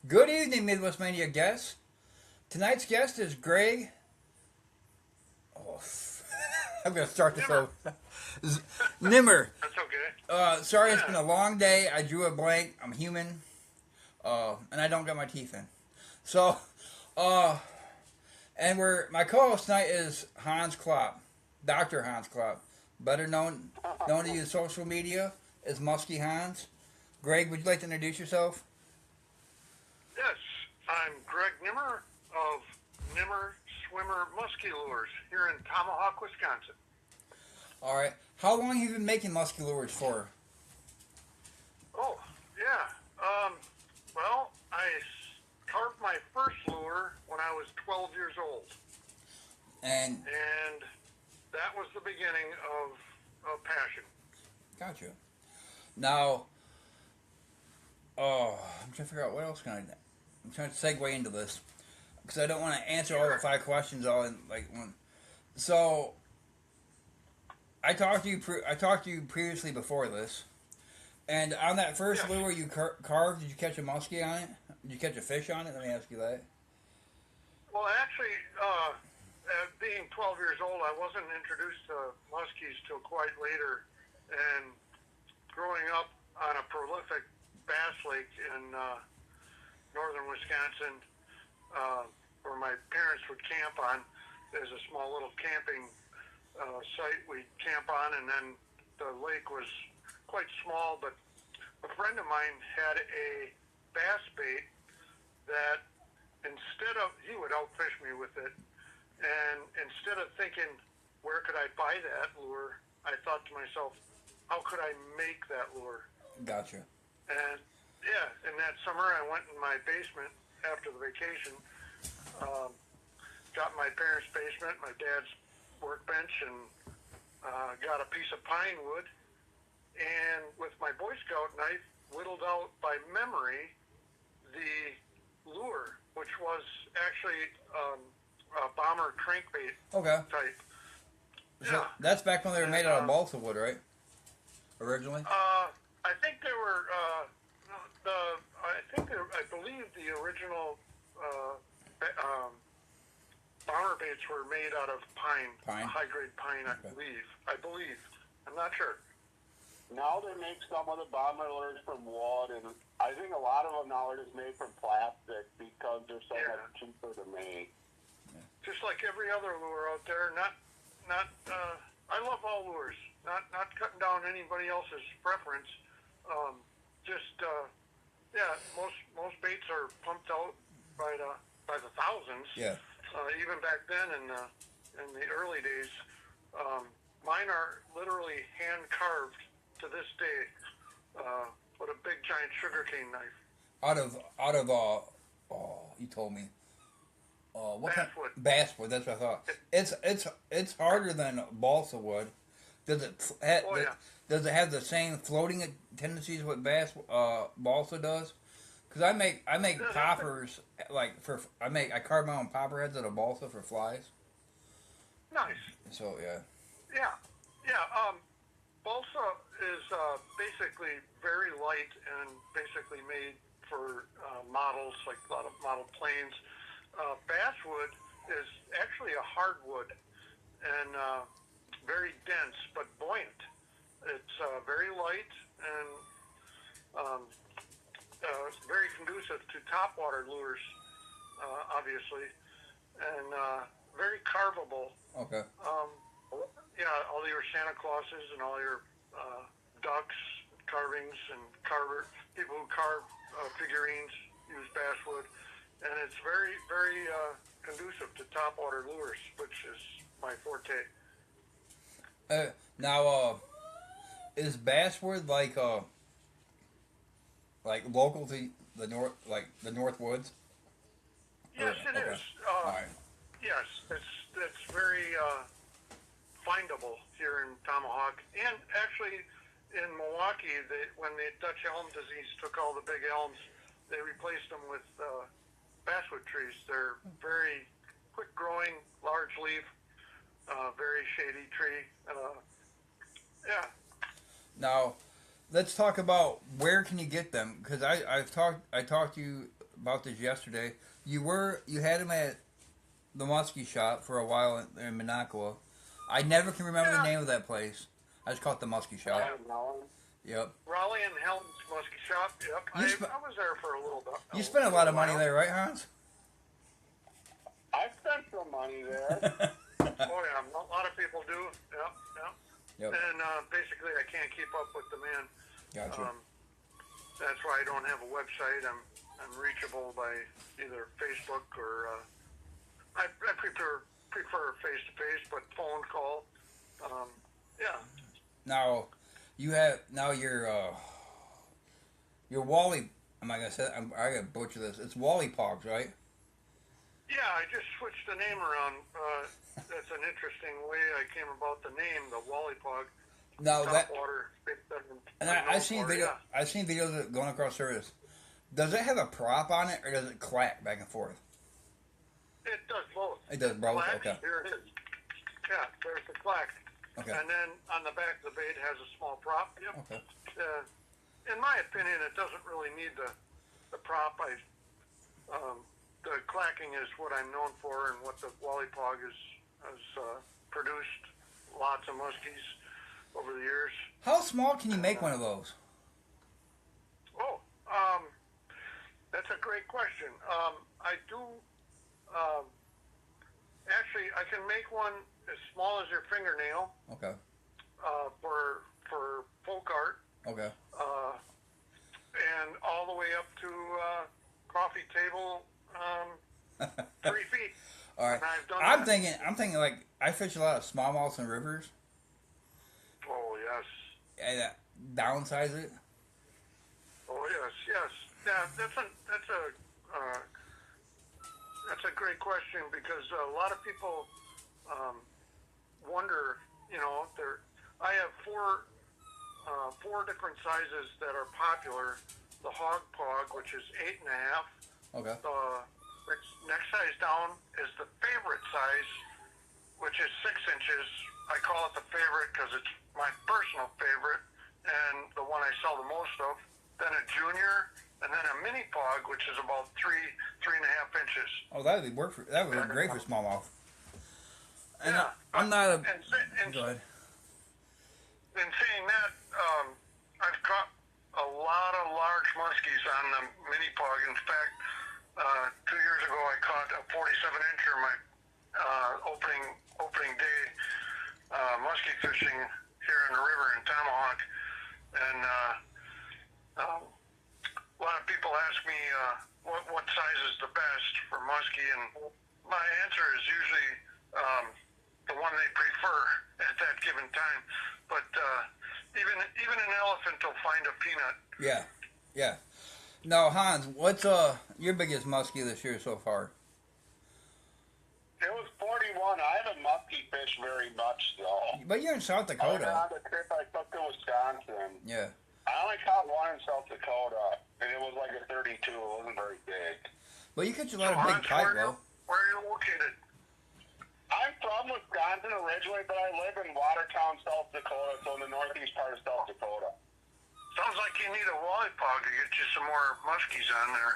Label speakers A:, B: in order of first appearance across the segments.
A: Good evening, Midwest Mania guests. Tonight's guest is Greg. Oh, I'm going to start this
B: Nimmer.
A: over. Nimmer.
B: That's okay.
A: Sorry, it's been
B: Yeah.
A: a long day. I drew a blank. I'm human. And I don't got my teeth in. So, uh, and my co-host tonight is Hans Klopp, Dr. Hans Klopp, better known to you in social media as Musky Hans. Greg, would you like to introduce yourself?
B: Yes, I'm Greg Nimmer of Nimmer Swimmer Musky Lures here in Tomahawk, Wisconsin.
A: All right. How long have you been making musky lures for?
B: Oh, yeah. Carved my first lure when I was 12 years old,
A: And
B: and that was the beginning of passion.
A: Gotcha. Now, I'm trying to figure out what else can I. I'm trying to segue into this because I don't want to answer all the
B: Sure.
A: five questions all in like one. So, I talked to you. I talked to you previously before this, and on that first
B: Yes.
A: lure you carved, did you catch a muskie on it? Did you catch a fish on it? Let me ask you that.
B: Well, actually, being 12 years old, I wasn't introduced to muskies till quite later, and growing up on a prolific bass lake in northern Wisconsin, uh, where my parents would camp on. There's a small little camping site we'd camp on, and then the lake was quite small, but a friend of mine had a bass bait that he would outfish me with it, and instead of thinking, where could I buy that lure, I thought to myself, how could I make that lure?
A: Gotcha.
B: And yeah, in that summer, I went in my basement after the vacation, um, got my parents' basement, my dad's workbench, and got a piece of pine wood, and with my Boy Scout knife, whittled out by memory the lure, which was actually a bomber crankbait
A: Okay.
B: type.
A: So
B: Yeah.
A: that's back when they were
B: And
A: made out of balsa wood, right? Originally.
B: I think they were I believe the original bomber baits were made out of pine,
A: Pine.
B: high grade pine.
A: Okay.
B: I believe. I'm not sure.
C: Now they make some of the bomber lures from wood, and I think a lot of them now are just made from plastic because they're so
B: Yeah.
C: much cheaper to make.
B: Just like every other lure out there. Not. I love all lures. Not cutting down anybody else's preference. Just yeah. Most baits are pumped out by the thousands.
A: Yeah.
B: Even back then in the early days, mine are literally hand carved to this day with a big giant sugarcane knife.
A: You told me. What
B: Basswood.
A: Basswood. That's what I thought. It's harder than balsa wood. Does it?
B: Oh yeah.
A: Does it have the same floating tendencies what balsa does? Because I make poppers I carve my own popper heads out of balsa for flies.
B: Nice.
A: So yeah.
B: Yeah. Yeah. Balsa is basically very light and basically made for models, like a lot of model planes. Basswood is actually a hardwood and very dense but buoyant. It's very light and very conducive to topwater lures, obviously, and very carvable.
A: Okay.
B: Um, yeah, all your Santa Clauses and all your ducks carvings and people who carve figurines use basswood, and it's very, very conducive to topwater lures, which is my forte.
A: Now, is basswood like local to the north, like the North Woods?
B: Yes, it
A: Okay.
B: is.
A: All right.
B: Yes, it's very findable here in Tomahawk, and actually in Milwaukee. When the Dutch elm disease took all the big elms, they replaced them with basswood trees. They're very quick growing, large leaf, very shady tree. Yeah.
A: Now, let's talk about where can you get them because I talked to you about this yesterday. You had him at the Musky shop for a while in Minocqua. I never can remember the name of that place. I just call it the Musky shop. Yep.
B: Raleigh and Helton's Musky shop. Yep. I was there for a little bit.
A: You spent a lot of money there, right, Hans?
C: I spent some money there.
B: Oh yeah, a lot of people do. Yep. And basically, I can't keep up with demand.
A: Gotcha.
B: That's why I don't have a website. I'm reachable by either Facebook or I prefer face to face, but phone call. Yeah.
A: Now your Wally. I'm not gonna say. I gotta butcher this. It's Wally Pogs, right?
B: Yeah, I just switched the name around. That's an interesting way I came about the name, the Wally Pog.
A: Now
B: water.
A: And I've seen videos of it going across surface. Does it have a prop on it, or does it clack back and forth?
B: It does both.
A: It does both.
B: Clack,
A: Okay.
B: Here it is. Yeah, there's the clack.
A: Okay.
B: And then on the back of the bait has a small prop. Yep.
A: Okay.
B: In my opinion, it doesn't really need the prop. The clacking is what I'm known for, and what the Wally Pog has produced lots of muskies over the years.
A: How small can you make one of those?
B: Oh, that's a great question. I do. Actually, I can make one as small as your fingernail.
A: Okay.
B: For folk art.
A: Okay.
B: And all the way up to coffee table, 3 feet.
A: All right.
B: And I've done
A: I'm
B: that.
A: thinking like I fish a lot of smallmouths and rivers.
B: Oh yes.
A: And downsize it.
B: Oh yes. Yeah, that's a great question, because a lot of people wonder. I have four different sizes that are popular. The hog pog, which is 8.5.
A: Okay.
B: The next size down is the favorite size, which is 6 inches. I call it the favorite because it's my personal favorite and the one I sell the most of. Then a junior, and then a mini pog, which is about 3.5 inches.
A: Oh, that would work great for smallmouth. And
B: Yeah.
A: I'm not a.
B: And
A: Go ahead.
B: in saying that, I've caught a lot of large muskies on the mini pog. In fact, 2 years ago I caught a 47-incher my opening day muskie fishing here in the river in Tomahawk, and a lot of people ask me what size is the best for muskie, and my answer is usually the one they prefer at that given time. But even an elephant will find a peanut.
A: Yeah. Now, Hans, what's your biggest muskie this year so far?
C: It was 41. I haven't muskie fished very much, though.
A: But you're in South Dakota.
C: On the trip I took to Wisconsin.
A: Yeah.
C: I only caught one in South Dakota, and it was like a 32. It wasn't very big.
A: But you catch a lot of big pike, though.
B: Where are you located?
C: I'm from Wisconsin originally, but I live in Watertown, South Dakota, so in the northeast part of South Dakota.
B: Sounds like you need a Wally Pog to get you some more muskies on there.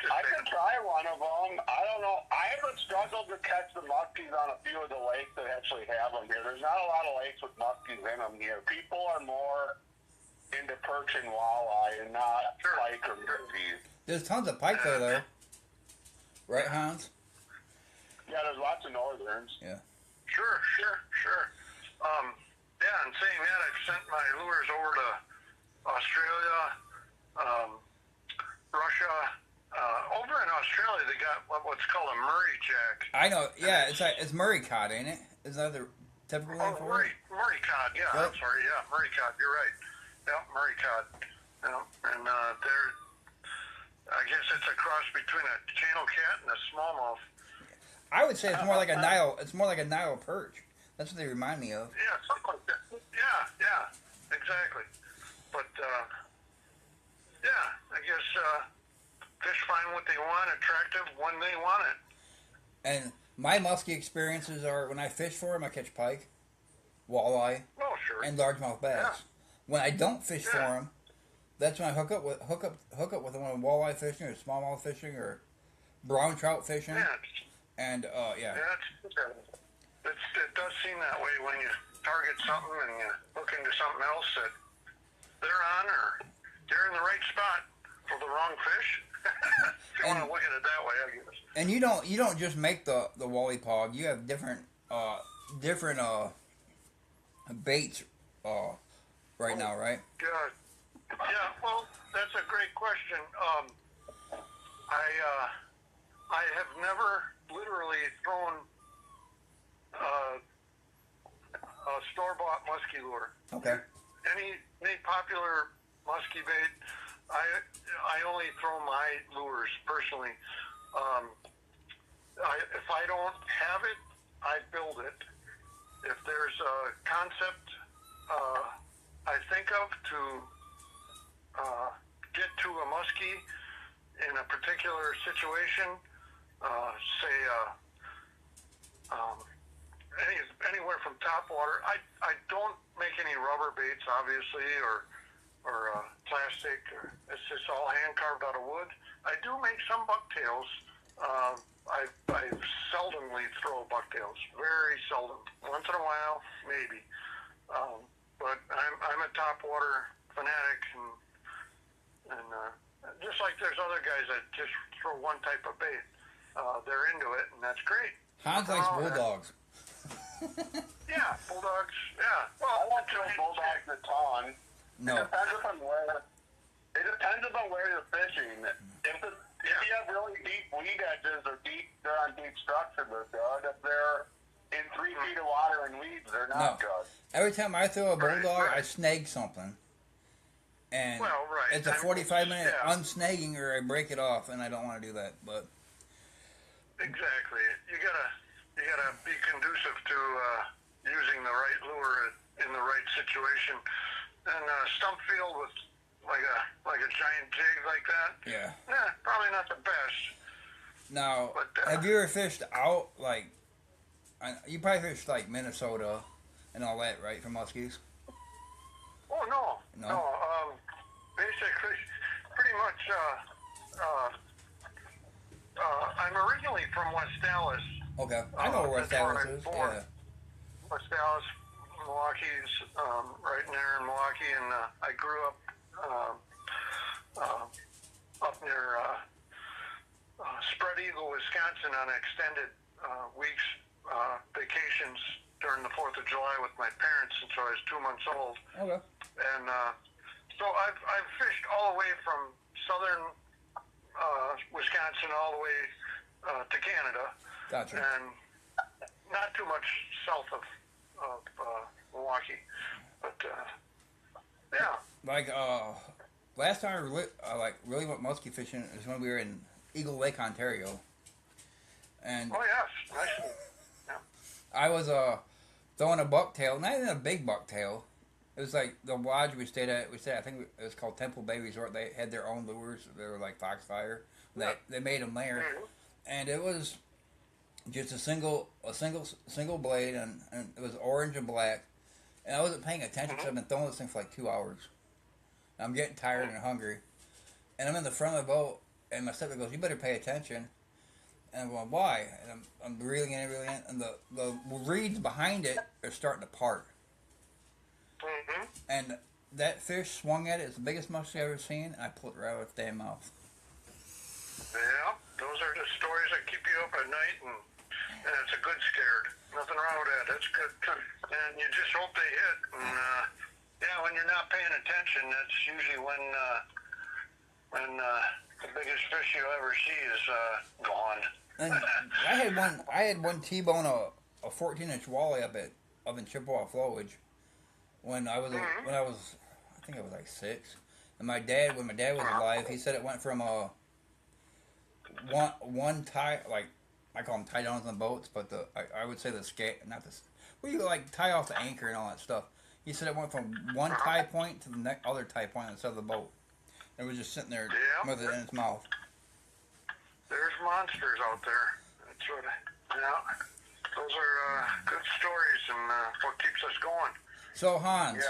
C: I could try one of them. I don't know. I haven't struggled to catch the muskies on a few of the lakes that actually have them here. There's not a lot of lakes with muskies in them here. People are more into perch and walleye and not pike or muskies.
A: There's tons of pike there, though. Right, Hans?
C: Yeah, there's lots of northerns.
A: Yeah.
B: Sure. Yeah, and saying that, I've sent my lures over to Australia, Russia. Over in Australia, they got what's called a Murray jack.
A: I know. Yeah, it's Murray cod, ain't it? Is that the typical name for it?
B: Murray cod. Yeah,
A: Yep.
B: I'm sorry. Yeah, Murray cod. You're right. Yeah, Murray cod. Yeah, and they're. I guess it's a cross between a channel cat and a smallmouth.
A: I would say it's more like a Nile. It's more like a Nile perch. That's what they remind me of.
B: Yeah, something like that. Yeah, exactly. But yeah, I guess fish find what they want attractive when they want it.
A: And my muskie experiences are when I fish for them, I catch pike, walleye,
B: Oh, sure.
A: and largemouth bass.
B: Yeah.
A: When I don't fish for them, That's when I hook up with one of walleye fishing or smallmouth fishing or brown trout fishing.
B: Yeah.
A: And
B: Yeah, it does seem that way when you target something and you look into something else that they're on, or they're in the right spot for the wrong fish. If you want to look at it that way, I guess.
A: And you don't just make the wally pog. You have different baits right now, right?
B: Good. Yeah. Well, that's a great question. I have never literally thrown a store-bought musky lure.
A: Okay.
B: Any popular musky bait, I only throw my lures personally. If I don't have it, I build it. If there's a concept I think of to get to a muskie in a particular situation, say anywhere from top water. I don't make any rubber baits, obviously, or plastic. It's just all hand carved out of wood. I do make some bucktails. I seldomly throw bucktails. Very seldom. Once in a while, maybe. But I'm a top water fanatic, and just like there's other guys that just throw one type of bait. They're into it, and that's great.
A: Hans likes bulldogs.
B: Yeah, bulldogs. Yeah.
C: Well, I won't kill bulldogs a ton.
A: No.
C: It depends upon where you're fishing. If you have really deep weed edges or they're on deep structure, they're good. If they're in 3 feet of water and weeds, they're not good.
A: Every time I throw a bulldog, I snag something. And it's a 45-minute unsnagging, or I break it off, and I don't want to do that. But
B: exactly, you gotta be conducive to using the right lure in the right situation. And stump field with like a giant jig like that.
A: Yeah.
B: Probably not the best.
A: Now,
B: but,
A: have you ever fished out, like, you probably fished like Minnesota and all that, right, for muskies?
B: Oh no. Basically, pretty much. I'm originally from West Dallas.
A: Okay, I know where West Dallas is. Yeah.
B: West Dallas, Milwaukee's right there in Milwaukee, and I grew up up near Spread Eagle, Wisconsin, on extended weeks vacations during the 4th of July with my parents since I was 2 months old.
A: Okay.
B: And so I've fished all the way from southern Wisconsin all the way to Canada.
A: Gotcha.
B: And not too much south of Milwaukee, but yeah.
A: Like last time I really went muskie fishing is when we were in Eagle Lake, Ontario. And
B: oh yes, nice. Yeah.
A: I was throwing a bucktail, not even a big bucktail. It was like the lodge we stayed at. I think it was called Temple Bay Resort. They had their own lures. They were like Foxfire. They made them there, and it was just a single blade, and it was orange and black. And I wasn't paying attention because I've been throwing this thing for like 2 hours. I'm getting tired and hungry, and I'm in the front of the boat, and my stepdad goes, "You better pay attention." And I'm going, "Why?" And I'm reeling in, and the reeds behind it are starting to part. And that fish swung at it. It's the biggest muskie I've ever seen, and I pulled it right out of its damn mouth.
B: Yeah, those are the stories that keep you up at night, and it's a good scared. Nothing wrong with that. That's good. And you just hope they hit. And when you're not paying attention, that's usually when the biggest fish you ever see is gone.
A: And I had one T-bone a 14-inch walleye up in Chippewa Flowage when I was I think I was like 6. And when my dad was alive, he said it went from one tie, like I call them tie downs on boats, but I would say the where you like tie off the anchor and all that stuff. He said it went from one tie point to the other tie point on the side of the boat. It was just sitting there with it in its mouth.
B: There's monsters out there. That's what. Those are good stories and what keeps us going.
A: So Hans,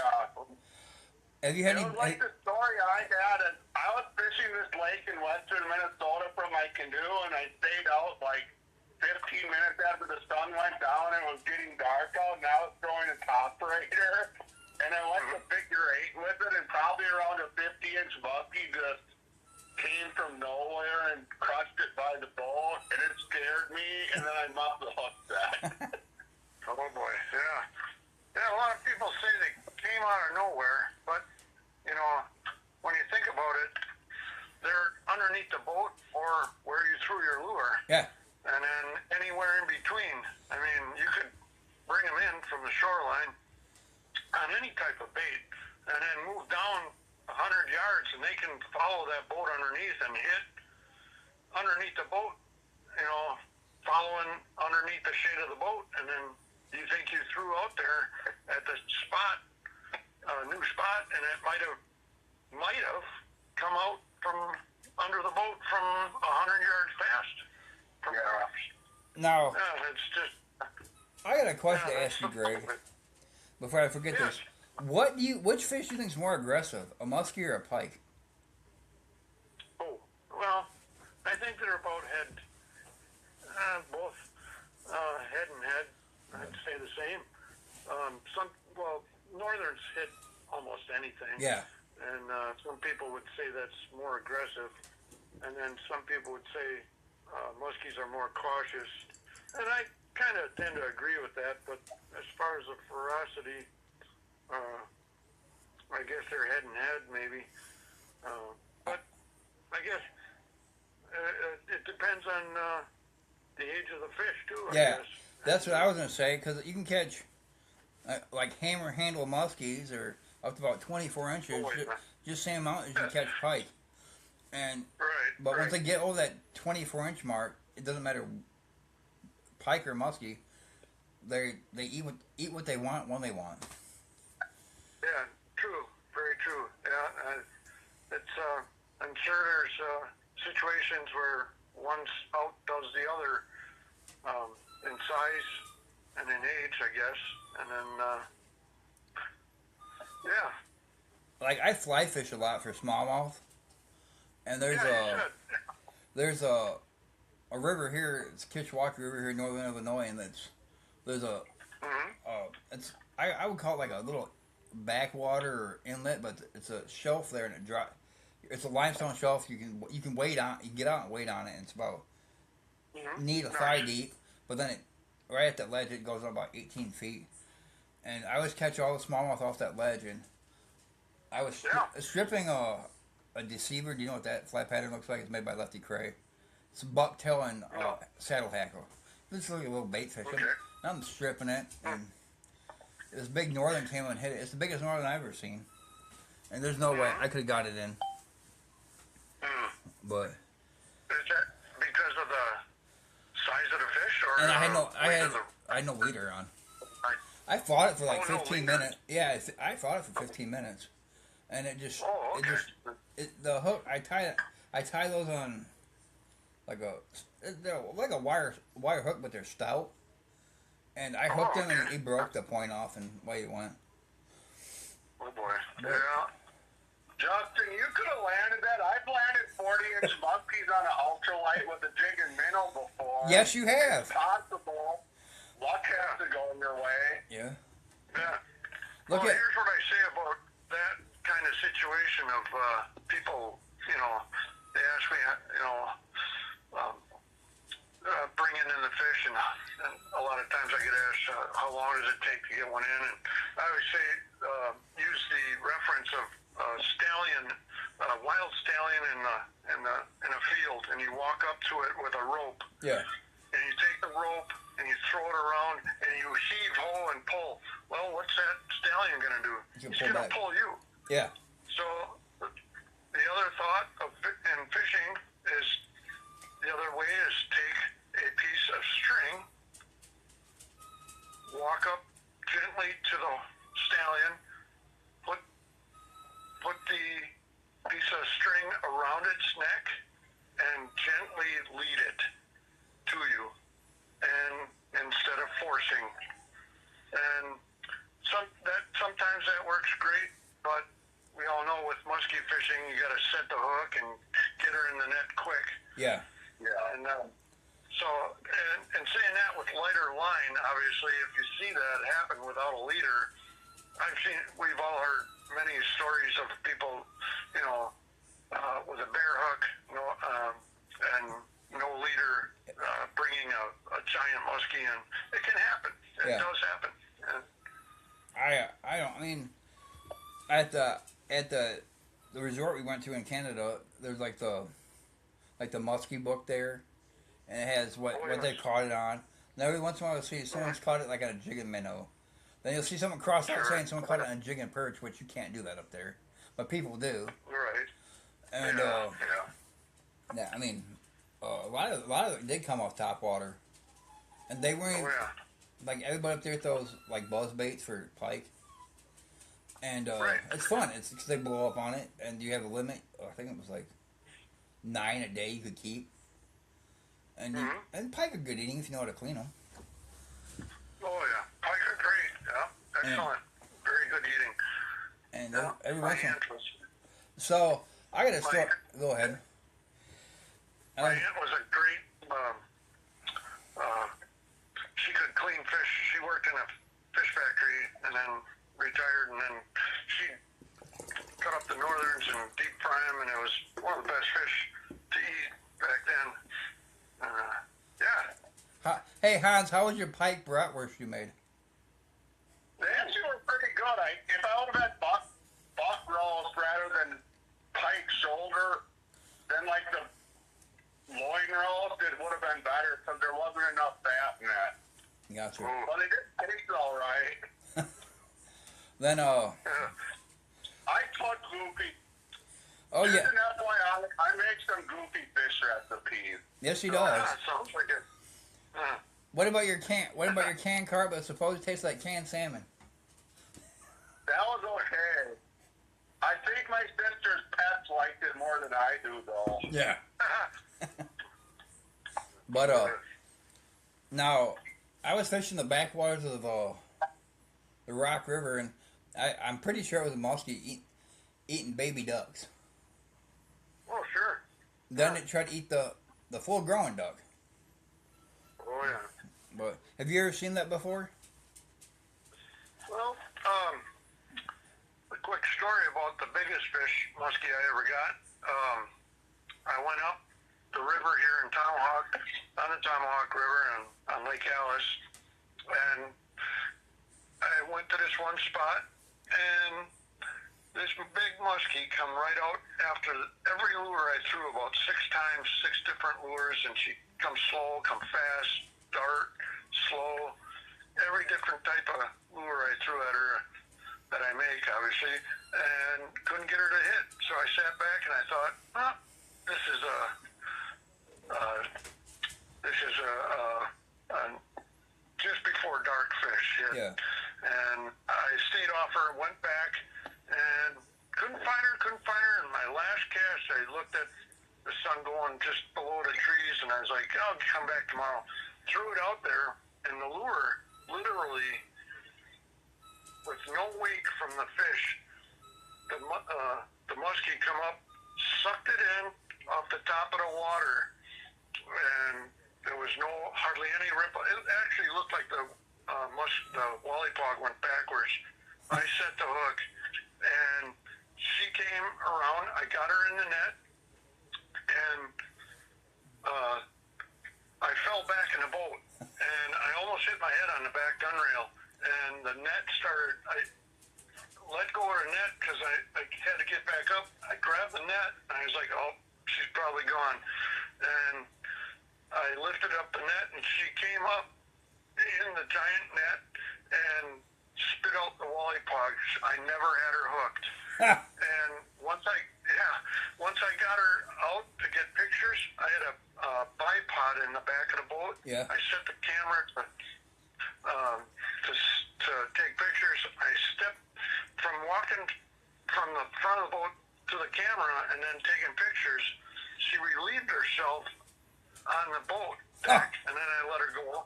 A: Have you
C: It
A: had any?
C: was like the story I had. I was fishing this lake in western Minnesota from my canoe, and I stayed out like 15 minutes after the sun went down. It was getting dark out, and I was throwing a top raider. And I went to figure 8 with it, and probably around a 50-inch muskie just came from nowhere and crushed it by the boat, and it scared me, and then I muffed the hook that.
B: Oh boy, yeah. Yeah, a lot of people say they came out of nowhere, but, you know, when you think about it, they're underneath the boat or where you threw your lure.
A: Yeah.
B: And then anywhere in between. I mean, you could bring them in from the shoreline on any type of bait and then move down 100 yards and they can follow that boat underneath and hit underneath the boat, you know, following underneath the shade of the boat, and then you think you threw out there at the spot, a new spot, and it might have come out from under the boat from 100 yards past from the rocks.
A: Now,
B: Yeah, it's just.
A: I got a question to ask you, Greg. Before I forget this, which fish do you think is more aggressive, a muskie or a pike?
B: Oh, well, I think they're about both head and head. I'd say the same. Northerns hit almost anything.
A: Yeah.
B: And some people would say that's more aggressive, and then some people would say muskies are more cautious. And I kind of tend to agree with that. But as far as the ferocity, I guess they're head and head maybe. But I guess it depends on the age of the fish too. I guess.
A: That's what I was gonna say, because you can catch like hammer handle muskies or up to about 24 inches, just same amount as you catch pike. And but once they get over that 24-inch mark, it doesn't matter pike or muskie. They eat what they want when they want.
B: Yeah, true, very true. Yeah, it's I'm sure there's situations where one outdoes the other in size and in age, I guess, and then yeah.
A: Like I fly fish a lot for smallmouth, and there's a river here. It's Kishwaukee River here in northern Illinois, and there's a it's I would call it like a little backwater or inlet, but it's a shelf there, and it's a limestone shelf. You can wade on. You can get out and wade on it, and it's about knee to thigh deep. But then right at that ledge, it goes up about 18 feet. And I always catch all the smallmouth off that ledge, and I was stripping a deceiver. Do you know what that flat pattern looks like? It's made by Lefty Cray. It's a bucktail and saddle hackle. It's like a little bait fish.
B: Okay.
A: I'm stripping it, and this big northern came and hit it. It's the biggest northern I've ever seen. And there's no way I could have got it in. But
B: is that because of the size of the fish, or
A: and I had no leader on. I fought it for like 15 minutes. Yeah, I fought it for 15 minutes, and it just the hook. I tie those on they're like a wire hook, but they're stout. And I hooked him, and he broke the point off, and away he went.
B: Oh boy! Yeah, Justin, you could have landed that. I've landed 40-inch muskies on an ultralight with a jig and minnow before.
A: Yes, you have.
B: It's possible. Luck has to go in your way.
A: Yeah.
B: Yeah.
A: Here's
B: what I say about that kind of situation of people. You know, they ask me, bringing in the fish, and a lot of times I get asked, how long does it take to get one in? And I always say, use the reference of stallion, wild stallion in a field, and you walk up to it with a rope.
A: Yeah.
B: And you take the rope and you throw it around and you heave ho and pull. Well, what's that stallion going to do? He's going to pull you.
A: Yeah.
B: So the other thought in fishing is the other way is take a piece of string, walk up gently to the stallion, put the piece of string around its neck, and gently lead it to you, and instead of forcing. And sometimes that works great, but muskie fishing, you got to set the hook and get her in the net quick.
A: Yeah.
C: Yeah.
B: And so, and saying that with lighter line, obviously, if you see that happen without a leader, we've all heard many stories of people, with a bare hook, and no leader, bringing a giant muskie in. It can happen. It does happen. And
A: I mean, at the resort we went to in Canada, there's like the muskie book there, and it has what they caught it on. And every once in a while you'll see someone's caught it like on a jig and minnow. Then you'll see someone cross out saying someone caught it on a jig and perch, which you can't do that up there, but people do.
B: right.
A: And yeah, I mean, a lot of it did come off top water, and they weren't like everybody up there throws like buzz baits for pike, and it's fun. It's because they blow up on it, and you have a limit. I think it was like 9 a day you could keep, and and pike are good eating if you know how to clean them.
B: Oh yeah, pike are great. Yeah, excellent. Very good eating.
A: And every once in a while. So I got to start. Go ahead.
B: My aunt was a great. She could clean fish. She worked in a fish factory and then retired, and then she cut up the northerns and deep fry them, and it was one of the best fish to eat back then. Yeah.
A: Hey Hans, how was your pike bratwurst you made?
C: They actually were pretty good. If I would have had buck rolls rather than pike shoulder, then like the loin rolls, it would have been better because there wasn't enough fat in that.
A: Gotcha.
C: But it did taste all right.
A: Then
C: I taught Goofy.
A: Oh
C: Just
A: yeah.
C: an FYI, I make some Goofy fish recipes.
A: Yes, he does.
B: Sounds like it.
A: What about your canned carp that's supposed to taste like canned salmon?
C: That was okay. I think my sister's pets liked it more than I do, though.
A: Yeah. But now I was fishing the backwaters of the Rock River, and I'm pretty sure it was a muskie eating baby ducks.
B: Oh sure.
A: Then it tried to eat the full-grown duck.
B: Oh yeah.
A: But have you ever seen that before?
B: Well, a quick story about the biggest fish muskie I ever got. I went up the river here in Tomahawk, on the Tomahawk River and on Lake Alice, and I went to this one spot, and this big muskie come right out after every lure I threw about 6 times, 6 different lures, and she come slow, come fast, dart, slow, every different type of lure I threw at her that I make, obviously, and couldn't get her to hit. So I sat back and I thought, well, this is just before dark fish hit.
A: Yeah.
B: And I stayed off her, went back, and couldn't find her. And my last cast, I looked at the sun going just below the trees, and I was like, I'll come back tomorrow. Threw it out there, and the lure, literally, with no wake from the fish, the muskie come up, sucked it in off the top of the water, and there was hardly any ripple. It actually looked like the wally pog went backwards. I set the hook, and she came around. I got her in the net, and I fell back in the boat, and I almost hit my head on the back gunrail, and the net started. I let go of the net because I had to get back up. I grabbed the net, and I was like, oh, she's probably gone. And I lifted up the net, and she came up in the giant net and spit out the wally pogs. I never had her hooked. And once I got her out to get pictures, I had a bipod in the back of the boat.
A: Yeah.
B: I set the camera to take pictures. I stepped from walking from the front of the boat to the camera and then taking pictures. She relieved herself on the boat deck, and then I let her go.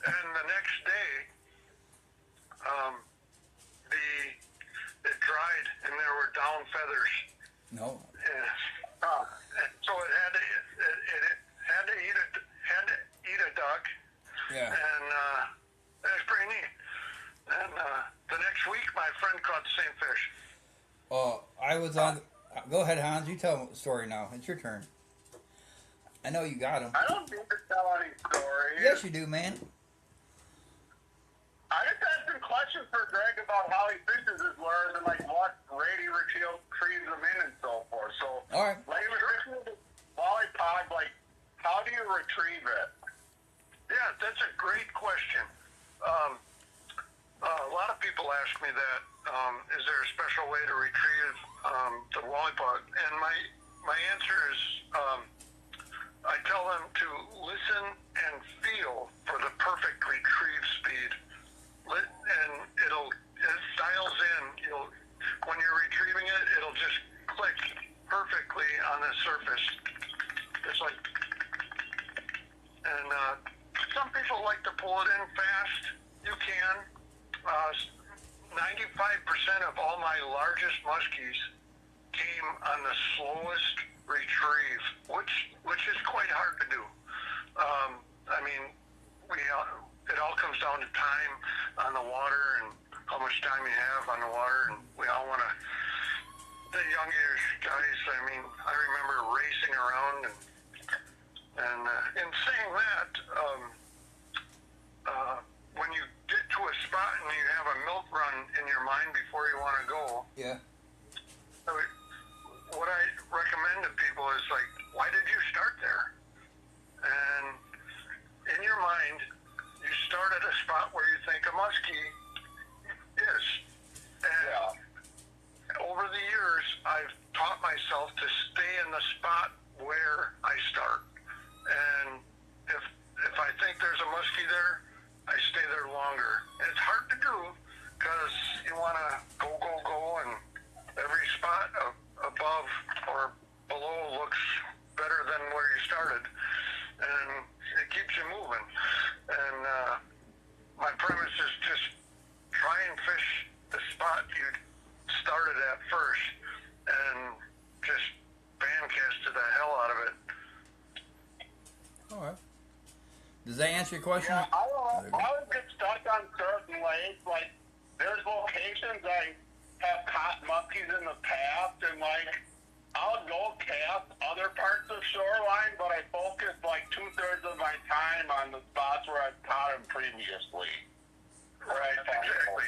B: And the next day, it dried, and there were down feathers
A: No.
B: So it had to eat a duck,
A: Yeah.
B: and it was pretty neat. And the next week, my friend caught the same fish.
A: I was on. Go ahead, Hans. You tell the story now. It's your turn. I know you got him.
C: I don't need to tell any stories.
A: Yes, you do, man.
C: I just had some questions for Greg about how he fishes his lures and like what rate he retrieves them in and so forth. So,
A: All right.
C: like if you're fishing with a lollipop, like how do you retrieve it?
B: Yeah, that's a great question. A lot of people ask me that. Is there a special way to retrieve the lollipop? And my answer is I tell them to listen and feel for the perfect retrieve speed. And it dials in. When you're retrieving it, it'll just click perfectly on the surface. It's like, and some people like to pull it in fast. You can. 95% of all my largest muskies came on the slowest retrieve, which is quite hard to do. I mean, it all comes down to time on the water and how much time you have on the water, and we all want to. The younger guys, I mean, I remember racing around, and in saying that, when you get to a spot and you have a milk run in your mind before you want to go,
A: Yeah.
B: what I recommend to people is like, why did you start there? And in your mind, you start at a spot where you think a muskie is. And over the years, I've taught myself to stay in the spot where I start. And if I think there's a muskie there, I stay there longer. And it's hard to do because you want to go, and every spot above or below looks better than where you started. And it keeps you moving. And my premise is just try and fish the spot you started at first and just fan cast the hell out of it.
A: All right. Does that answer your question?
C: Yeah, I always get stuck on certain lakes. Like, there's locations I have caught muskies in the past, and like, I'll go cast other parts of shoreline, but I focus like 2/3 of my time on the spots where I've caught them previously.
B: Right, exactly.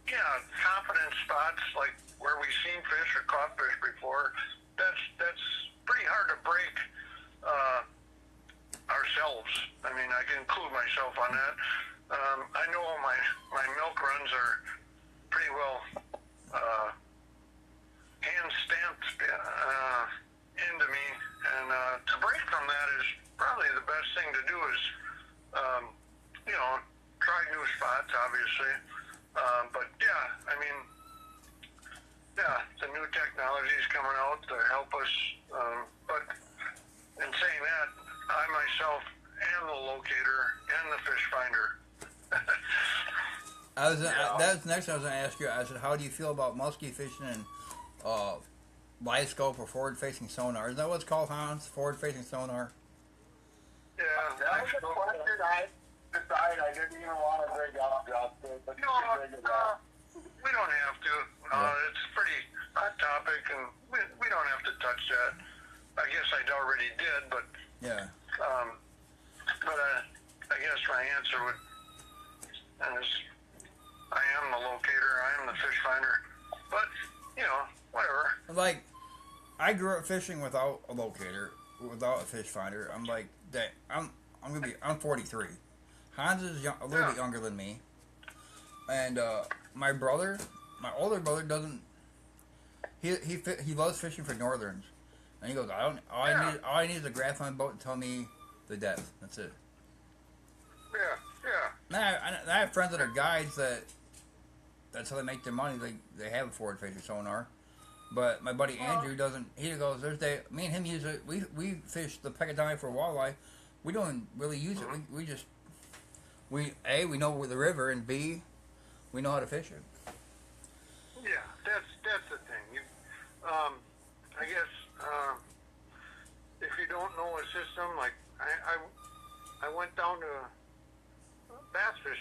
B: Yeah, confident spots like where we've seen fish or caught fish before. That's pretty hard to break ourselves. I mean, I can include myself on that. I know my milk runs are pretty well hand stamped into me, and to break from that is probably the best thing to do is try new spots, obviously. But yeah, I mean, the new technology is coming out to help us. But in saying that, I myself am the locator and the fish finder.
A: That's the next thing I was going to ask you. I said, how do you feel about musky fishing and live scope or forward-facing sonar? Is that what it's called, Hans? Forward-facing sonar?
B: Yeah,
C: That was a question I decided I didn't even want to bring up, Justin. But
B: no, we don't have to. It's a pretty hot topic, and we don't have to touch that. I guess I already did, but
A: Yeah.
B: but I guess my answer is I am the locator, I am the fish finder. But whatever.
A: Like, I grew up fishing without a locator, without a fish finder. I'm like that. I'm 43. Hans is a little bit younger than me, and my older brother doesn't. He loves fishing for northerns, and he goes, all I need is a graph-line boat to tell me the depth. That's it.
B: Yeah.
A: Now I have friends that are guides that's how they make their money. They have a forward-facing sonar. But my buddy Andrew doesn't. He goes, me and him use it. We fish the Pecadine for walleye. We don't really use it. We know the river, and B, we know how to fish it.
B: Yeah, that's the thing.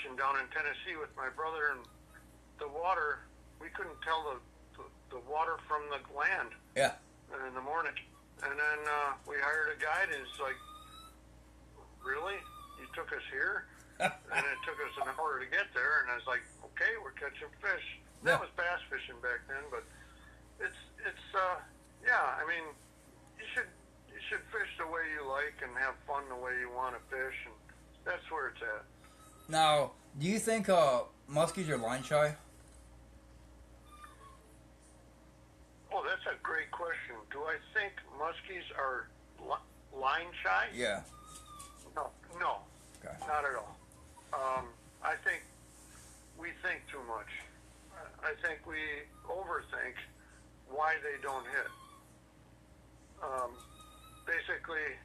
B: fishing down in Tennessee with my brother, and the water, we couldn't tell the water from the land.
A: Yeah.
B: In the morning. And then we hired a guide, and it's like, really? You took us here? And it took us an hour to get there, and I was like, okay, we're catching fish.
A: Yeah.
B: That was bass fishing back then, but it's yeah, I mean, you should fish the way you like and have fun the way you want to fish, and that's where it's at.
A: Now, do you think muskies are line shy?
B: Oh, that's a great question. Do I think muskies are line shy?
A: Yeah.
B: No,
A: Okay.
B: not at all. I think we think too much. I think we overthink why they don't hit. Basically,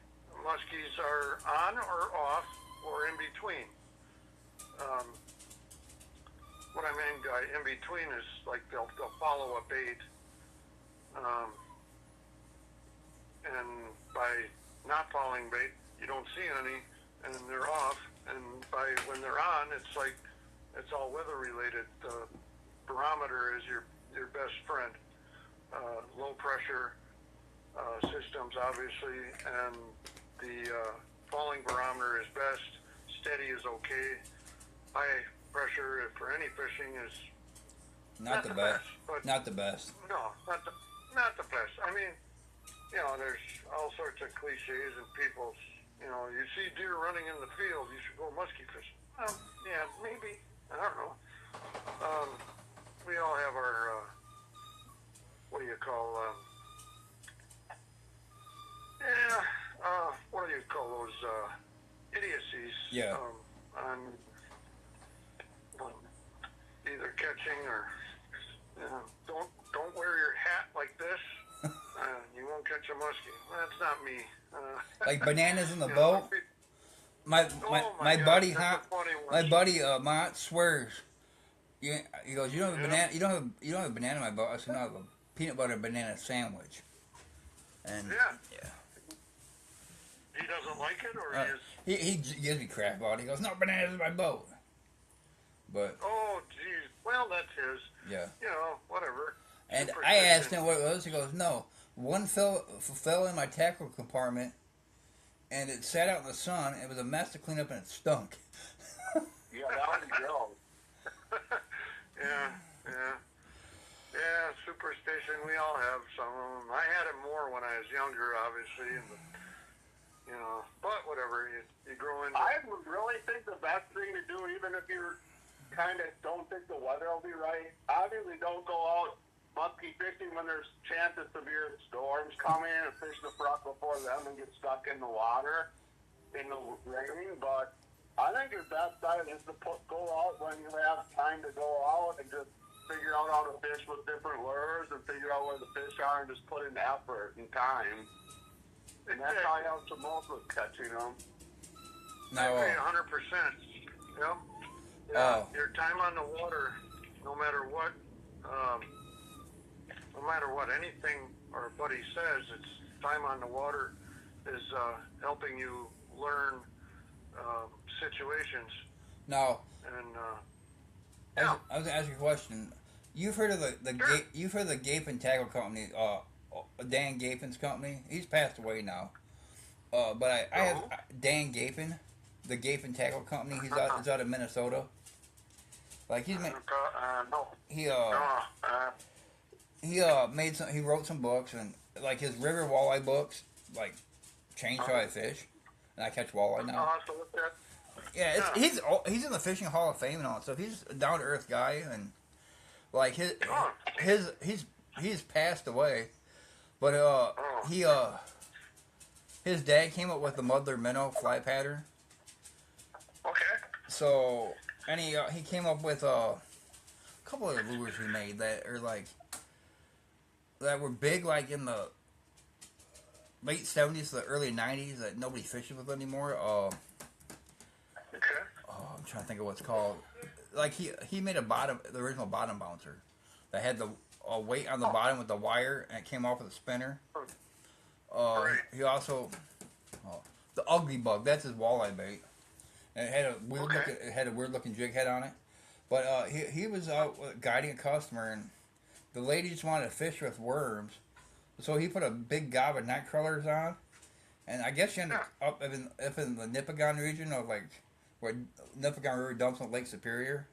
B: muskies are on or off or in between. What I mean by in between is like they'll follow a bait, and by not following bait, you don't see any, and they're off. And by when they're on, it's like it's all weather related. The barometer is your best friend. Low pressure systems, obviously, and the falling barometer is best. Steady is okay. High pressure for any fishing is
A: Not the best.
B: but
A: Not the best.
B: no, not the best. I mean, there's all sorts of cliches and people's. You see deer running in the field, you should go musky fishing. Yeah, maybe. I don't know. We all have our, what do you call, what do you call those, idiocies?
A: Yeah.
B: On either catching or, don't wear your hat like this. You won't catch a muskie. That's not me.
A: Like bananas in the boat. My
B: God,
A: buddy
B: that's a funny
A: my
B: one.
A: buddy Mott swears. He goes, you don't have a banana. You don't have a banana in my boat. I said, no, I have a peanut butter banana sandwich. And
B: Yeah. He doesn't like it, or
A: he gives me crap about it. He goes, no bananas in my boat. But
B: oh, geez. Well, that's his.
A: yeah.
B: Whatever.
A: And I asked him what it was. He goes, no. One fell in my tackle compartment, and it sat out in the sun. It was a mess to clean up, and it stunk.
C: Yeah, that was Joe.
B: Yeah, superstition. We all have some of them. I had it more when I was younger, obviously, but whatever. You grow into.
C: I would really think the best thing to do, even if you kind of don't think the weather will be right, obviously don't go out musky fishing when there's chance of severe storms coming and fish the front before them and get stuck in the water in the rain. But I think your best bet is to go out when you have time to go out and just figure out how to fish with different lures and figure out where the fish are and just put in effort and time. And that's how you have the most with catching them.
B: I agree 100%. Yep. Yeah. Your time on the water, no matter what, anything our buddy says, it's time on the water is helping you learn situations.
A: Now,
B: And
A: I was going to ask you a question. You've heard of you've heard of the Gapin Tackle Company, Dan Gapin's company. He's passed away now. But I have Dan Gapin, the Gapin Tackle Company. He's out of Minnesota. Like he's made,
B: no.
A: he wrote some books, and like his river walleye books, like changed how I fish, and I catch walleye now.
B: I'll have to look at.
A: Yeah, he's in the Fishing Hall of Fame and all that stuff. He's a down to earth guy, and like he's passed away, but his dad came up with the muddler minnow fly pattern.
B: Okay.
A: So and he came up with a couple of lures he made that were big, like in the late 70s to the early 90s that nobody fishes with anymore.
B: Okay.
A: I'm trying to think of what's called. Like he made the original bottom bouncer that had the weight on the bottom with the wire, and it came off with a spinner. He also the ugly bug. That's his walleye bait, and it had a weird looking jig head on it. But he was out guiding a customer, and the lady just wanted to fish with worms, so he put a big gob of night crawlers on, and I guess she ended up in the Nipigon region of like where Nipigon River dumps on Lake Superior.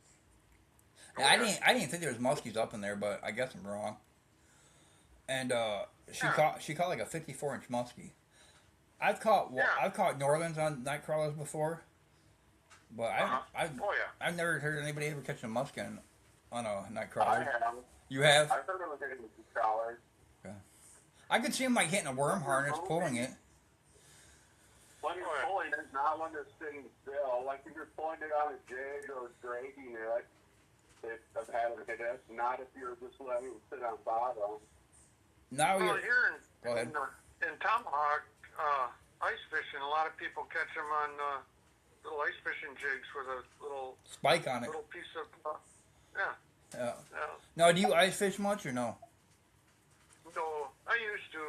A: And I didn't think there was muskies up in there, but I guess I'm wrong. And she caught like a 54-inch muskie. I've caught northerns on night crawlers before, but I've never heard anybody ever catch a muskie on a night crawler.
C: I have.
A: You have?
C: I've heard of hitting the crawlers.
A: Okay. I could see him like hitting a worm harness, pulling it.
C: When you're pulling it, not when it's sitting still. Like if you're pulling it on a jig or dragging it, I've had it hit it. Not if you're just letting it sit on bottom.
A: Now
B: here
A: go ahead.
B: In Tomahawk, ice fishing, a lot of people catch them on little ice fishing jigs with a little
A: spike on it.
B: Little piece of
A: Yeah. Now, do you ice fish much or no?
B: No, I used to.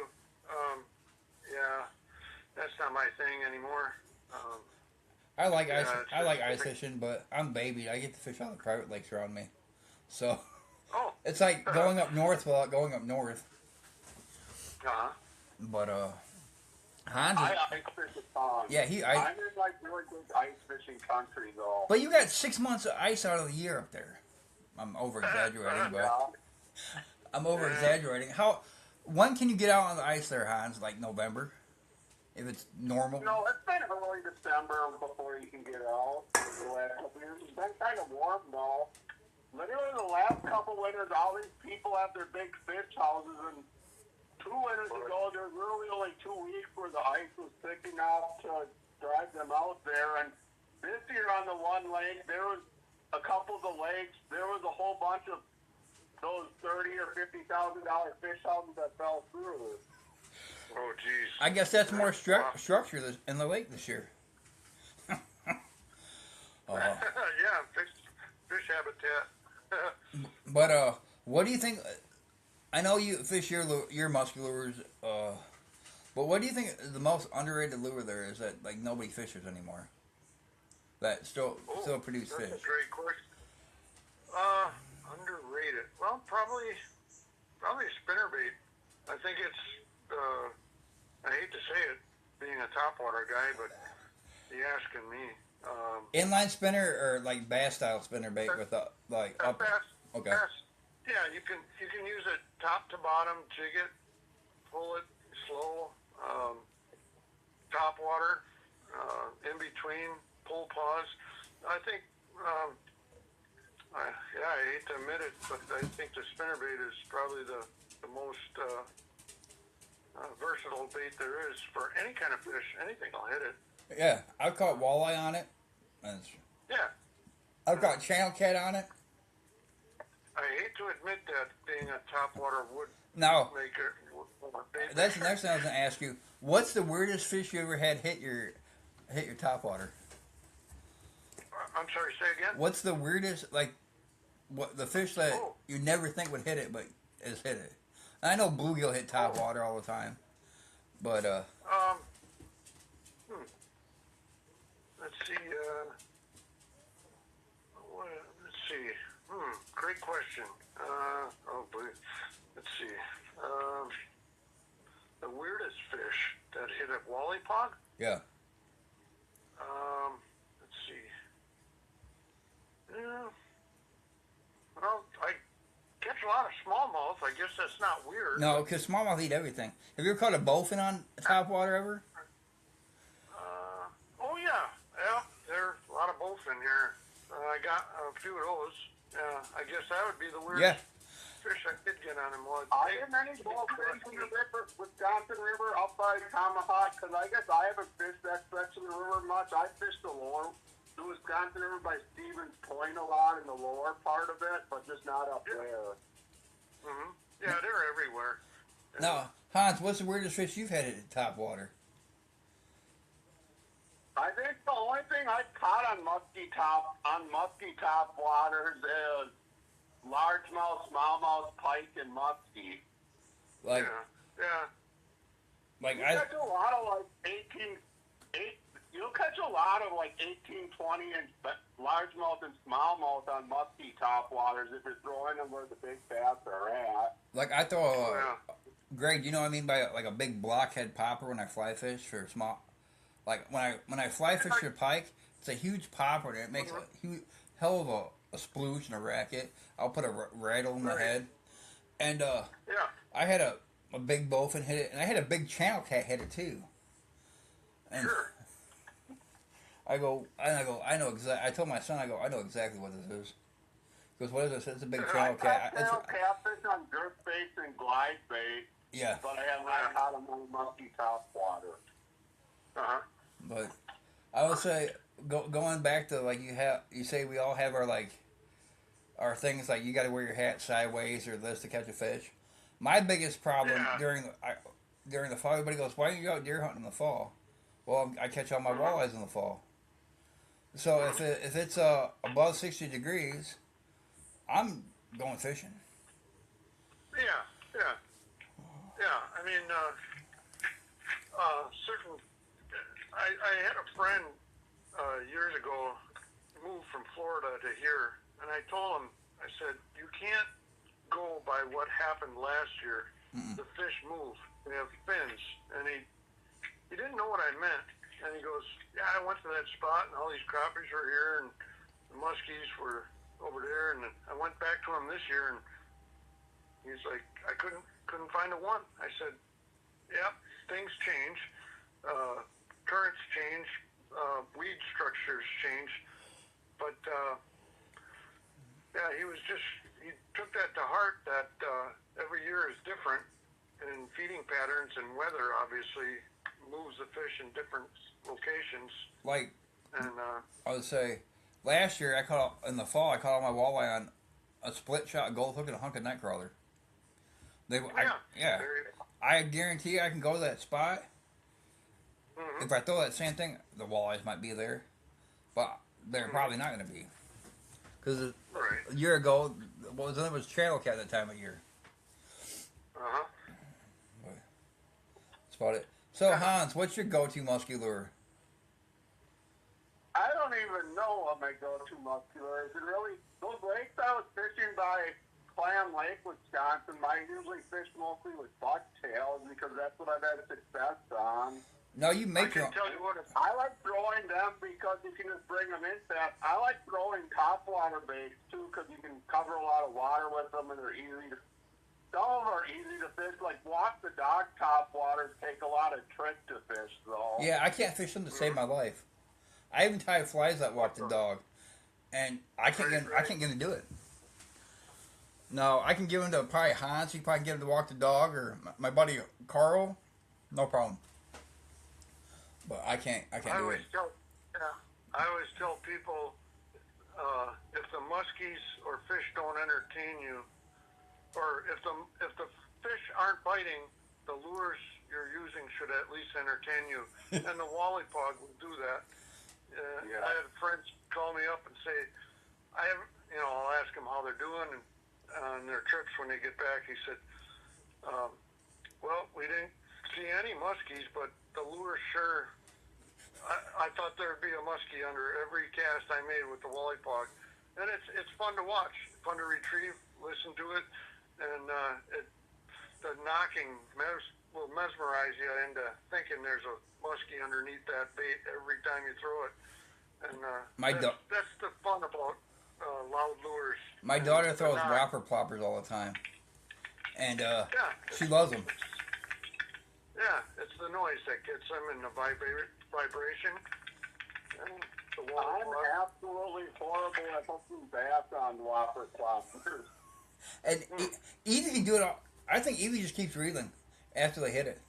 B: Yeah, that's not my thing anymore.
A: I like ice fishing, but I'm babied. I get to fish on the private lakes around me, so it's like going up north without going up north. But Hans,
C: I ice fish a ton.
A: Yeah,
C: I'm in like really good ice fishing country though.
A: But you got 6 months of ice out of the year up there. I'm over exaggerating, but I'm over exaggerating. When can you get out on the ice there, Hans? Like November, if it's normal.
C: No, it's been early December before you can get out. It's been kind of warm though. Literally the last couple winters, all these people have their big fish houses, and 2 winters ago, there was really only 2 weeks where the ice was thick enough to drive them out there. And this year on the one lake, there was a couple of the lakes, there was a whole bunch of those $30,000 or $50,000 fish houses that fell through.
B: Oh, geez.
A: I guess that's more structure in the lake this year.
B: Yeah, fish habitat.
A: But what do you think? I know you fish your musky lures, but what do you think the most underrated lure there is that like nobody fishes anymore? That still produce fish.
B: That's a great question. Underrated. Well, probably spinnerbait. I think it's. I hate to say it, being a topwater guy, but you asking me.
A: Inline spinner or like bass style spinnerbait with a like up.
B: Bass.
A: Okay.
B: Bass. Yeah, you can use it top to bottom, jig it, pull it slow, top water, in between, pull pause. I think, I hate to admit it, but I think the spinnerbait is probably the most versatile bait there is for any kind of fish. Anything will hit it.
A: Yeah, I've caught walleye on it. I've caught channel cat on it.
B: I hate to admit that being a topwater would make it.
A: That's the next thing I was going to ask you. What's the weirdest fish you ever had hit your topwater?
B: I'm sorry, say again?
A: What's the weirdest, like, what the fish that you never think would hit it, but has hit it? I know bluegill hit topwater all the time, but
B: let's see. Great question. Let's see. The weirdest fish that hit a wally pond?
A: Yeah.
B: Let's see. Yeah. Well, I catch a lot of smallmouth. I guess that's not weird.
A: No, because smallmouth eat everything. Have you ever caught a bowfin on topwater ever?
B: Oh, yeah. Yeah, there's a lot of bowfin here. I got a few of those. I guess that would be the weirdest fish I did get on him.
C: I didn't any bowfin in the river, Wisconsin River up by Tomahawk, because I guess I haven't fished that stretch of the river much. I fished the Wisconsin River by Stevens Point a lot in the lower part of it, but just not up there.
B: Mm-hmm. Yeah, they're everywhere.
A: Now, Hans, what's the weirdest fish you've had at topwater?
C: I think the only thing I caught on musky top waters is largemouth, smallmouth, pike, and musky.
A: Like,
B: yeah.
A: Like
C: I do a lot of like 18, you'll catch a lot of like 18, 20-inch largemouth and smallmouth on musky topwaters if you're throwing them where the big bass are at.
A: Like I throw Greg, you know what I mean by like a big blockhead popper when I fly fish for small. Like when I fly fish for pike, it's a huge popper and it makes a huge hell of a sploosh and a racket. I'll put a rattle in the head, and I had a big bowfin hit it, and I had a big channel cat hit it too. And I know exactly. I told my son, I know exactly what this is. He goes, what is this? It's a big channel cat.
C: I catfish on jerk bait and glide bait.
A: Yeah.
C: But I have not caught them on musky top water.
A: But I would say going back to like you say we all have our things like you got to wear your hat sideways or this to catch a fish. My biggest problem during the fall, everybody goes, why don't you go out deer hunting in the fall? Well, I catch all my walleyes in the fall. So if it's above 60 degrees, I'm going fishing.
B: Yeah. I mean, I had a friend years ago move from Florida to here, and I told him, I said, you can't go by what happened last year. The fish move. They have fins, and he didn't know what I meant. And he goes, yeah, I went to that spot, and all these crappies were here, and the muskies were over there, and I went back to him this year, and he's like, I couldn't find a one. I said, yeah, things change, currents change, weed structures change, but he took that to heart that every year is different, and feeding patterns and weather obviously moves the fish in different locations.
A: Like,
B: and
A: I would say, last year in the fall I caught all my walleye on a split shot gold hook and a hunk of nightcrawler. I guarantee I can go to that spot. If I throw that same thing, the walleyes might be there, but they're probably not going to be. Because a year ago, it was channel cat that time of year. That's about it. So Hans, what's your go-to musky lure?
C: I don't even know what my go-to musky lure is. It really, those lakes I was fishing by Clam Lake, Wisconsin, I usually fish mostly with bucktails because that's what I've had success on.
A: No, you make your own.
C: I like throwing them because you can just bring them in fast. I like throwing topwater baits too because you can cover a lot of water with them and they're easy to. Some of them are easy to fish. Like walk the dog topwaters take a lot of trick to fish though.
A: Yeah, I can't fish them to save my life. I even tie flies that walk the dog, and I can't get him to do it. No, I can give him to probably Hans. He probably can get him to walk the dog, or my buddy Carl. No problem. But I can't do it.
B: I always tell people if the muskies or fish don't entertain you, or if the fish aren't biting, the lures you're using should at least entertain you, and the wally pog will do that. I had friends call me up and say, I'll ask them how they're doing and on their trips when they get back. He said, well, we didn't see any muskies, but the lure sure. I thought there would be a muskie under every cast I made with the wally pog, and it's fun to watch, fun to retrieve, listen to it, and the knocking will mesmerize you into thinking there's a muskie underneath that bait every time you throw it, and that's the fun about loud lures.
A: My daughter throws whopper ploppers all the time, and she loves them.
B: Yeah, it's the noise that gets them in the vibration.
C: I'm absolutely horrible at hooking bass on whopper ploppers.
A: And Evie can do it all. I think Evie just keeps reeling after they hit it.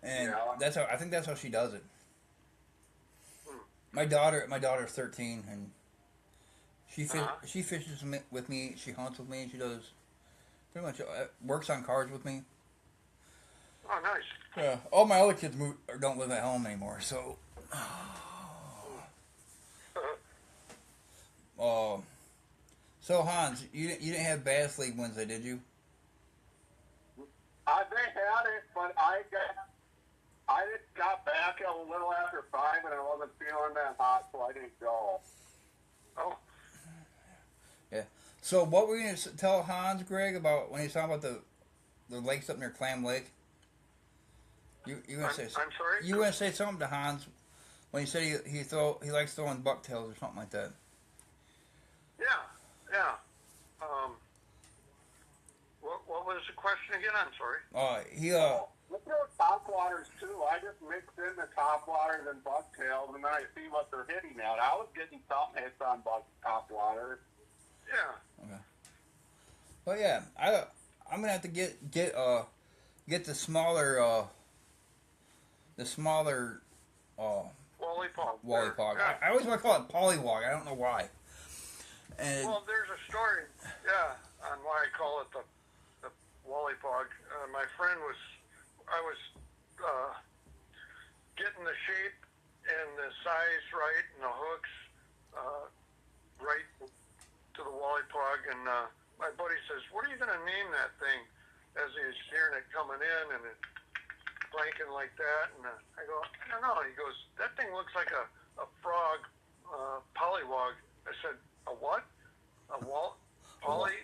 A: And I think that's how she does it. My daughter's 13 and she fishes with me, she hunts with me, she does pretty much works on cars with me.
B: Oh, nice.
A: Yeah, all my other kids don't live at home anymore, so. So Hans, you didn't have Bass League Wednesday, did you?
C: They had it, but I got back a little after 5, and I wasn't feeling that hot, so I didn't go.
B: Oh,
A: Yeah. So what were you going to tell Hans, Greg, about when he's talking about the lakes up near Clam Lake? You gonna say?
B: I'm sorry.
A: You gonna say something to Hans when he said he likes throwing bucktails or something like that?
B: Yeah. What was the question again? I'm sorry.
C: Look at top waters too. I just mix in the top waters and bucktails, and then I see what they're hitting at. I was getting some hits on top waters.
B: Yeah.
A: Okay. Well, yeah, I'm gonna have to get the smaller
B: Wally Pog.
A: Wally Pog.
B: Yeah.
A: I always want to call it Pollywog. I don't know why. And
B: Well, there's a story, on why I call it the Wally Pog. I was getting the shape and the size right and the hooks right to the Wally Pog, and my buddy says, "What are you going to name that thing?" As he's hearing it coming in and it blanking like that, and I go, "I don't know." He goes, "That thing looks like a frog, pollywog." I said, "A what? A Wally?"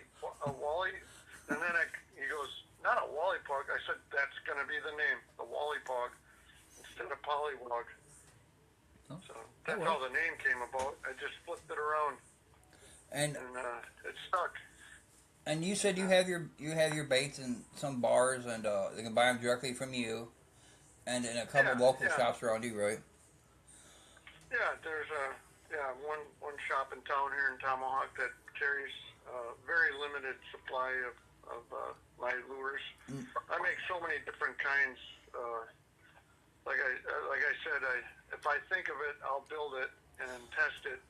B: And then he goes, "Not a Wally Pog." I said, "That's going to be the name, the Wally Pog, instead of Pollywog."
A: Oh,
B: So that's how the name came about. I just flipped it around,
A: and
B: it stuck.
A: And you said you have your baits in some bars, and they can buy them directly from you, and in a couple local shops around you, right?
B: Yeah, there's one shop in town here in Tomahawk that carries a very limited supply of my lures. I make so many different kinds. Like I said, if I think of it, I'll build it and test it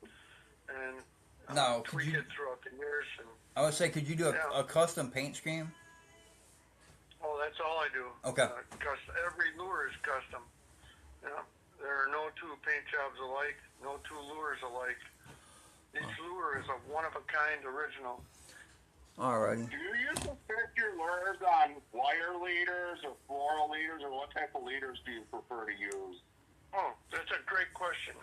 B: and tweak it throughout the years. And
A: I would say, could you do a custom paint scheme?
B: Oh, that's all I do.
A: Okay.
B: Every lure is custom. Yeah. There are no two paint jobs alike, no two lures alike. Each lure is a one-of-a-kind original.
A: Alrighty.
C: Do you use to fit your lures on wire leaders or floral leaders, or what type of leaders do you prefer to use?
B: Oh, that's a great question.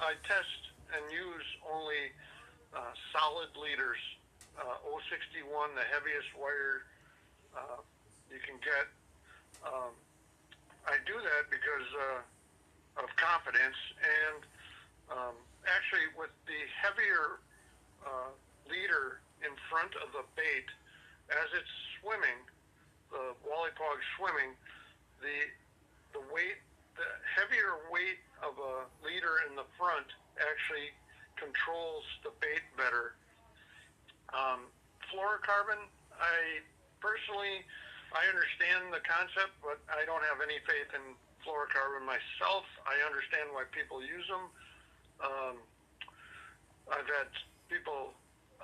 B: I test and use only solid leaders. 061, the heaviest wire you can get. I do that because of confidence, and actually with the heavier leader in front of the bait, as it's swimming, the Wally Pog swimming, the weight, the heavier weight of a leader in the front actually controls the bait better. Fluorocarbon, I understand the concept, but I don't have any faith in fluorocarbon myself. I understand why people use them.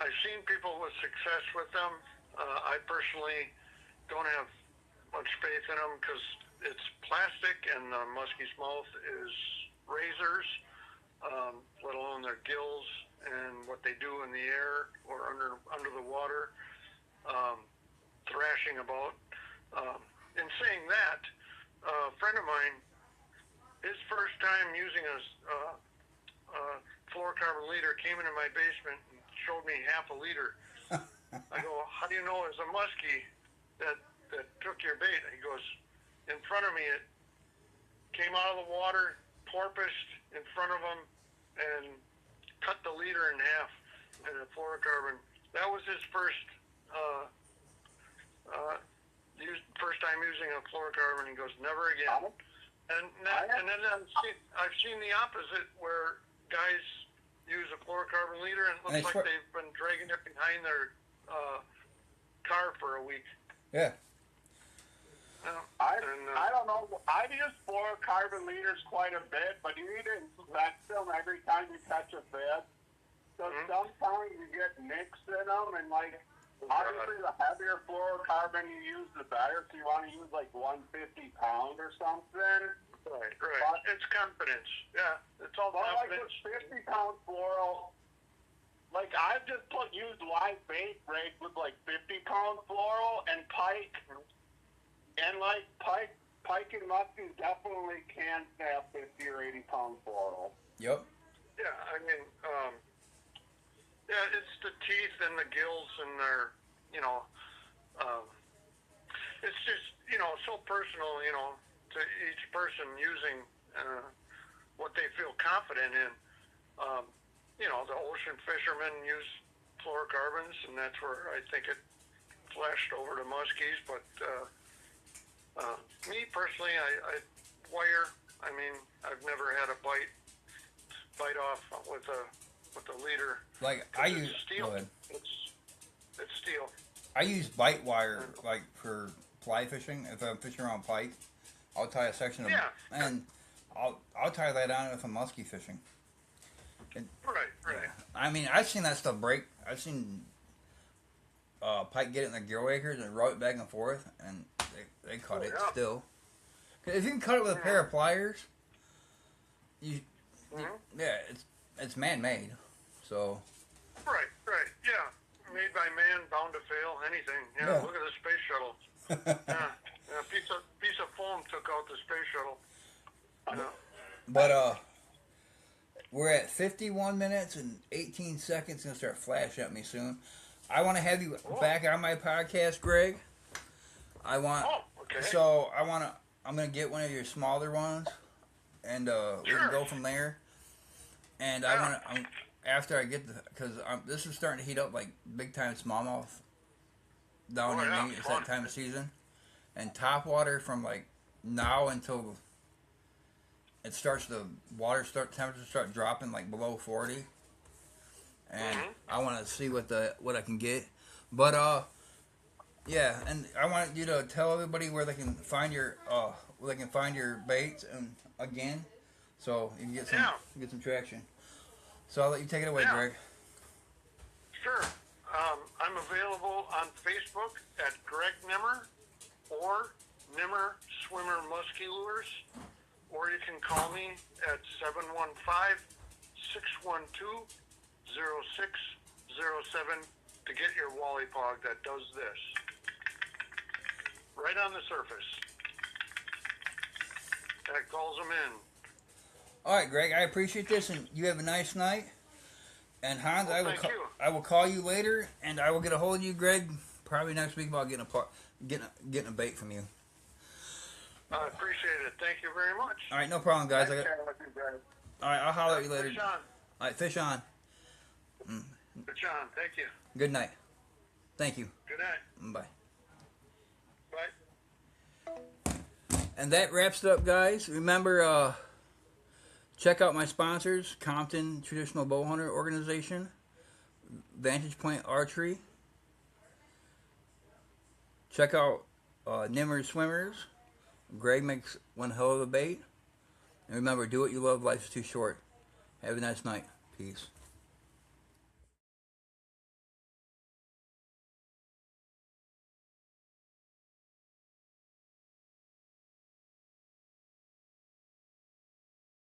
B: I've seen people with success with them. I personally don't have much faith in them because it's plastic and the muskie's mouth is razors, let alone their gills and what they do in the air or under the water, thrashing about. In saying that, a friend of mine, his first time using a fluorocarbon leader, came into my basement and showed me half a liter. I go, "How do you know it's a muskie that took your bait?" He goes, "In front of me, it came out of the water, porpoised in front of him, and cut the leader in half in a fluorocarbon." That was his first time using a fluorocarbon. He goes, "Never again." And then I've seen the opposite, where guys use a fluorocarbon leader and it looks like they've been dragging it behind their car for a week.
A: Yeah.
C: I don't know. I've used fluorocarbon leaders quite a bit, but you need to inspect them every time you catch a fish. So sometimes you get nicks in them, and obviously the heavier fluorocarbon you use, the better. So you want to use 150 pound or something.
B: Right. But it's confidence. Yeah, it's all confidence.
C: Like 50 pound fluoro. I've just used live bait rigs with 50 pound fluoro and pike. And pike pike and muskies definitely can have 50 or 80 pound fluoro.
A: Yep.
B: Yeah, I mean, yeah, it's the teeth and the gills and their, you know, it's just, you know, so personal, you know, to each person using what they feel confident in. You know, the ocean fishermen use fluorocarbons, and that's where I think it flashed over to muskies. But me personally, I wire. I mean, I've never had a bite off with a leader.
A: Like I use
B: steel.
A: Go ahead.
B: It's steel.
A: I use bite wire like for fly fishing. If I'm fishing around pike, I'll tie a section of and I'll tie that on if I'm musky fishing.
B: Right.
A: Yeah. I mean, I've seen that stuff break. I've seen pike get it in the gill acres and row it back and forth, and they cut it still. 'Cause if you can cut it with a pair of pliers, yeah, it's man-made. So.
B: Right. Yeah, made by man, bound to fail. Anything. Yeah. Look at the space shuttle. Yeah. A piece of foam took out the space shuttle. Yeah.
A: But we're at 51 minutes and 18 seconds. It's gonna start flashing at me soon. I want to have you back on my podcast, Greg. I want.
B: Oh, okay.
A: So I'm gonna get one of your smaller ones, and we can go from there. And I want to. After I get because this is starting to heat up like big time smallmouth down in me. It's that time of season, and top water from like now until it starts temperature start dropping like below 40, and I want to see what I can get, but yeah, and I want you to tell everybody where they can find your baits and again, so you can get some traction. So I'll let you take it away, Greg.
B: Sure. I'm available on Facebook at Greg Nimmer or Nimmer Swimmer Musky Lures, or you can call me at 715-612-0607 to get your wally pog that does this. Right on the surface. That calls them in.
A: All right, Greg, I appreciate this, and you have a nice night. And Hans, I will call you later, and I will get a hold of you, Greg, probably next week about getting a bait from you.
B: I appreciate it. Thank you very much.
A: All right, no problem, guys. All right, I'll holler at you later.
B: Fish on.
A: All right, fish on.
B: Fish on. Thank you.
A: Good night. Thank you.
B: Good night.
A: Bye.
B: Bye.
A: And that wraps it up, guys. Remember, check out my sponsors, Compton Traditional Bowhunter Organization, Vantage Point Archery. Check out Nimmer Swimmers. Greg makes one hell of a bait. And remember, do what you love. Life is too short. Have a nice night. Peace.